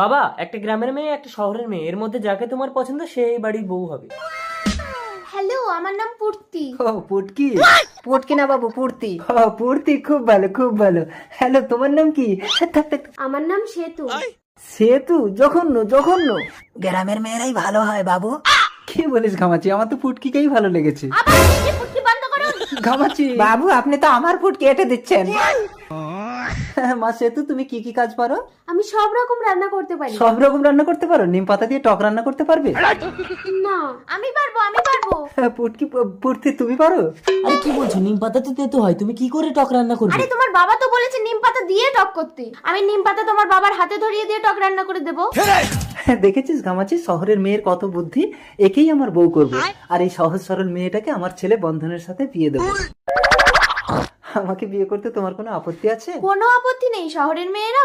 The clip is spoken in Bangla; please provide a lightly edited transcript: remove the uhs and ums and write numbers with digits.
বাবা, একটা গ্রামের মেয়ে একটা শহরের মেয়ে, এর মধ্যে যাকে তোমার পছন্দ সেই বাড়ির বউ হবে। হ্যালো, আমার নাম পূর্তি। ও পুটকি। পুটকি না বাবু, পূর্তি। ও পুটকি, খুব ভালো খুব ভালো। হ্যালো, তোমার নাম কি? আমার নাম সেতু। সেতু? জঘন্য জঘন্য। গ্রামের মেয়েরাই ভালো হয় বাবু। কি বলিস ঘামাচি, আমার তো পুটকিকেই ভালো লেগেছে। পুটকি বন্ধ করুন। ঘামাচি। বাবু আপনি তো আমার পুটকি এঁটে দিচ্ছেন। মা সেতু, তুমি কি কি কাজ পারো? আমি সব রকম রান্না করতে পারি। সব রকম রান্না করতে পারো? নিম পাতা দিয়ে টক রান্না করতে পারবে? না, আমি পারবো। পুটকি, পুটকি তুমি পারো? আরে কি বলছো, নিম পাতা তো তেতো হয়, তুমি কি করে টক রান্না করবে? আরে তোমার বাবা তো বলেছে নিম পাতা দিয়ে টক করতে। আমি নিম পাতা তোমার বাবার হাতে ধরিয়ে দিয়ে টক রান্না করে দেবো। দেখেছিস ঘামাচি, শহরের মেয়ের কত বুদ্ধি। একেই আমার বউ করবো, আর এই সহজ সরল মেয়েটাকে আমার ছেলে বন্ধনের সাথে বিয়ে দেবো। আমাকে বিয়ে করতে তোমার কোনো আপত্তি আছে? কোনো আপত্তি নেই, শহরের মেয়েরা